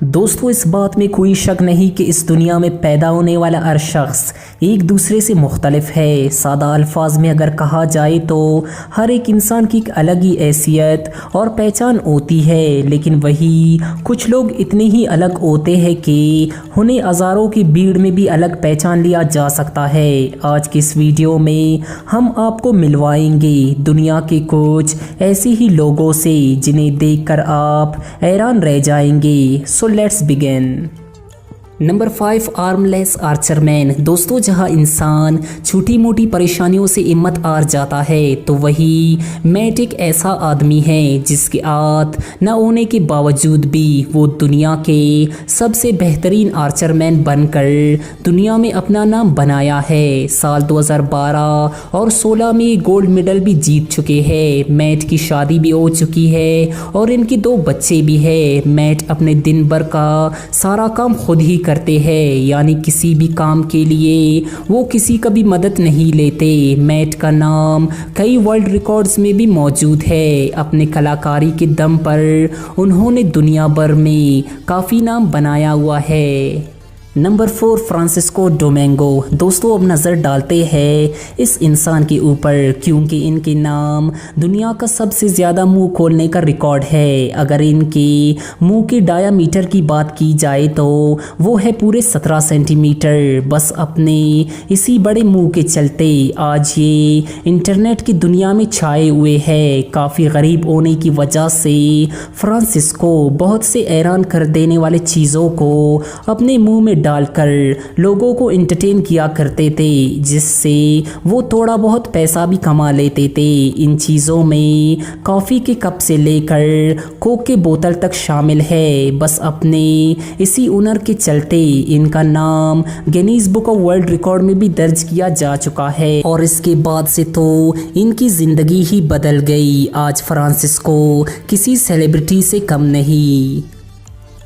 दोस्तों, इस बात में कोई शक नहीं कि इस दुनिया में पैदा होने वाला हर शख्स एक दूसरे से मुख्तलिफ है। सादा अल्फाज में अगर कहा जाए तो हर एक इंसान की एक अलग ही हैसियत और पहचान होती है, लेकिन वही कुछ लोग इतने ही अलग होते हैं कि उन्हें हज़ारों की भीड़ में भी अलग पहचान लिया जा सकता है। आज की इस वीडियो में हम आपको मिलवाएंगे दुनिया के कुछ ऐसे ही लोगों से जिन्हें देखकर आप हैरान रह जाएंगे। So let's begin. Number 5, armless archer man. दोस्तों, जहां इंसान छोटी मोटी परेशानियों से हिम्मत हार जाता है, तो वही मैट एक ऐसा आदमी है जिसके हाथ न होने के बावजूद भी वो दुनिया के सबसे बेहतरीन आर्चरमैन बनकर दुनिया में अपना नाम बनाया है। साल 2012 और 16 में गोल्ड मेडल भी जीत चुके हैं। मैट की शादी भी हो चुकी है और इनके 2 बच्चे भी हैं। मैट अपने दिन भर का सारा काम खुद ही करते हैं, यानी किसी भी काम के लिए वो किसी का भी मदद नहीं लेते। मैट का नाम कई वर्ल्ड रिकॉर्ड्स में भी मौजूद है। अपने कलाकारी के दम पर उन्होंने दुनिया भर में काफ़ी नाम बनाया हुआ है। Number 4, Francisco Domingo. दोस्तों, अब नज़र डालते हैं इस इंसान के ऊपर, क्योंकि इनके नाम दुनिया का सबसे ज़्यादा मुंह खोलने का रिकॉर्ड है। अगर इनके मुंह के डायामीटर की बात की जाए तो वो है पूरे 17 सेंटीमीटर। बस अपने इसी बड़े मुंह के चलते आज ये इंटरनेट की दुनिया में छाए हुए हैं। काफ़ी गरीब होने की वजह से फ्रांसिस्को बहुत से हैरान कर देने वाले चीज़ों को अपने मुंह में डालकर लोगों को एंटरटेन किया करते थे, जिससे वो थोड़ा बहुत पैसा भी कमा लेते थे। इन चीज़ों में कॉफ़ी के कप से लेकर कोक के बोतल तक शामिल है। बस अपने इसी हुनर के चलते इनका नाम Guinness book of world record में भी दर्ज किया जा चुका है, और इसके बाद से तो इनकी ज़िंदगी ही बदल गई। आज फ्रांसिस्को किसी सेलिब्रिटी से कम नहीं।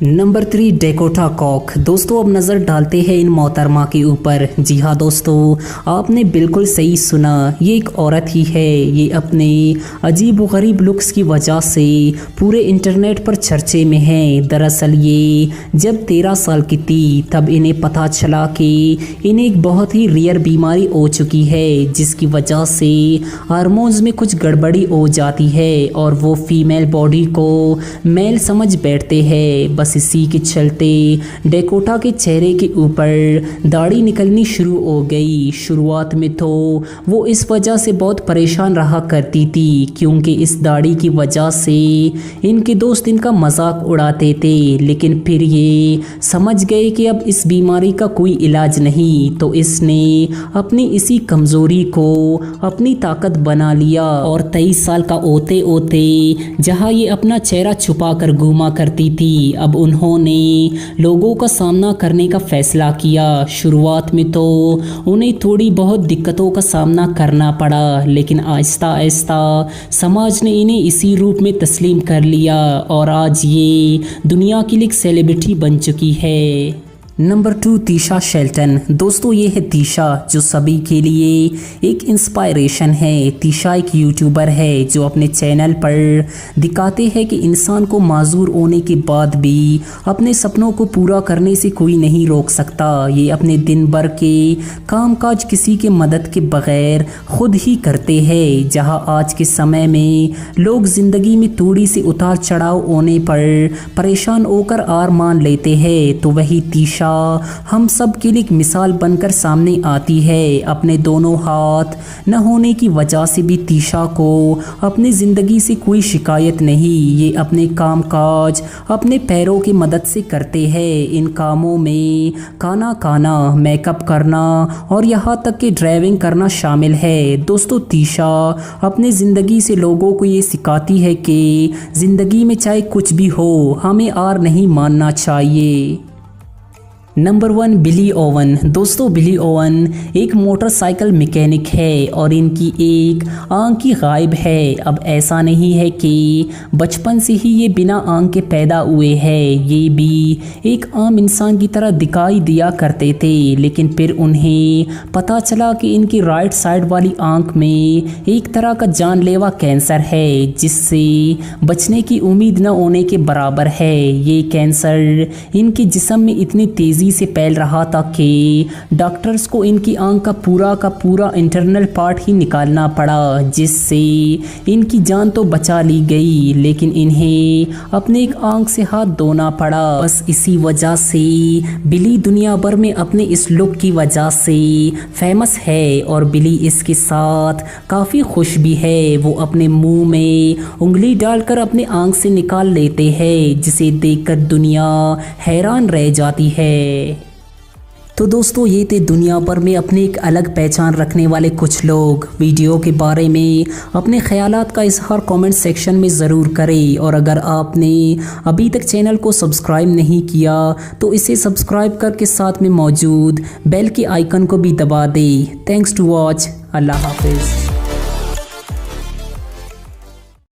नंबर 3, डेकोटा कॉक। दोस्तों, अब नज़र डालते हैं इन मोहतरमा के ऊपर। जी हाँ दोस्तों, आपने बिल्कुल सही सुना, ये एक औरत ही है। ये अपने अजीब व गरीब लुक्स की वजह से पूरे इंटरनेट पर चर्चे में हैं। दरअसल ये जब 13 साल की थी तब इन्हें पता चला कि इन्हें एक बहुत ही रेयर बीमारी हो चुकी है, जिसकी वजह से हार्मोन्स में कुछ गड़बड़ी हो जाती है और वो फीमेल बॉडी को मेल समझ बैठते हैं। बस इसी के चलते डेकोटा के चेहरे के ऊपर दाढ़ी निकलनी शुरू हो गई। शुरुआत में तो वो इस वजह से बहुत परेशान रहा करती थी, क्योंकि इस दाढ़ी की वजह से इनके दोस्त इनका मजाक उड़ाते थे। लेकिन फिर ये समझ गए कि अब इस बीमारी का कोई इलाज नहीं, तो इसने अपनी इसी कमज़ोरी को अपनी ताकत बना लिया और 23 साल का होते होते जहाँ ये अपना चेहरा छुपा कर घूमा करती थी, अब उन्होंने लोगों का सामना करने का फैसला किया। शुरुआत में तो उन्हें थोड़ी बहुत दिक्कतों का सामना करना पड़ा, लेकिन आहिस्ता आहिस्ता समाज ने इन्हें इसी रूप में तस्लीम कर लिया और आज ये दुनिया की एक सेलिब्रिटी बन चुकी है। Number 2, Tisha Shelton. दोस्तों, ये है तीशा, जो सभी के लिए एक इंस्पायरेशन है। तीशा एक यूट्यूबर है जो अपने चैनल पर दिखाते हैं कि इंसान को माजूर होने के बाद भी अपने सपनों को पूरा करने से कोई नहीं रोक सकता। ये अपने दिन भर के कामकाज किसी के मदद के बगैर खुद ही करते हैं। जहां आज के समय में लोग ज़िंदगी में थोड़ी सी उतार चढ़ाव होने पर परेशान होकर हार मान लेते हैं, तो वही तीशा हम सब के लिए एक मिसाल बनकर सामने आती है। अपने दोनों हाथ न होने की वजह से भी तीशा को अपनी ज़िंदगी से कोई शिकायत नहीं। ये अपने कामकाज अपने पैरों की मदद से करते हैं। इन कामों में खाना खाना, मेकअप करना और यहाँ तक कि ड्राइविंग करना शामिल है। दोस्तों, तीशा अपनी ज़िंदगी से लोगों को ये सिखाती है कि ज़िंदगी में चाहे कुछ भी हो, हमें हार नहीं मानना चाहिए। नंबर 1, बिली ओवन। दोस्तों, बिली ओवन एक मोटरसाइकिल मैकेनिक है और इनकी एक आंख की गायब है। अब ऐसा नहीं है कि बचपन से ही ये बिना आंख के पैदा हुए हैं, ये भी एक आम इंसान की तरह दिखाई दिया करते थे, लेकिन फिर उन्हें पता चला कि इनकी राइट साइड वाली आंख में एक तरह का जानलेवा कैंसर है, जिससे बचने की उम्मीद न होने के बराबर है। ये कैंसर इनके जिस्म में इतनी तेज़ी से फैल रहा था कि डॉक्टर्स को इनकी आंख का पूरा इंटरनल पार्ट ही निकालना पड़ा, जिससे इनकी जान तो बचा ली गई, लेकिन इन्हें अपने एक आंख से हाथ धोना पड़ा। बस इसी वजह से बिली दुनिया भर में अपने इस लुक की वजह से फेमस है और बिली इसके साथ काफ़ी खुश भी है। वो अपने मुंह में उंगली डालकर अपने आंख से निकाल लेते हैं, जिसे देखकर दुनिया हैरान रह जाती है। तो दोस्तों, ये थे दुनिया भर में अपने एक अलग पहचान रखने वाले कुछ लोग। वीडियो के बारे में अपने ख्यालात का इजहार कमेंट सेक्शन में ज़रूर करें, और अगर आपने अभी तक चैनल को सब्सक्राइब नहीं किया तो इसे सब्सक्राइब करके साथ में मौजूद बेल के आइकन को भी दबा दें। Thanks to watch. अल्लाह हाफिज़।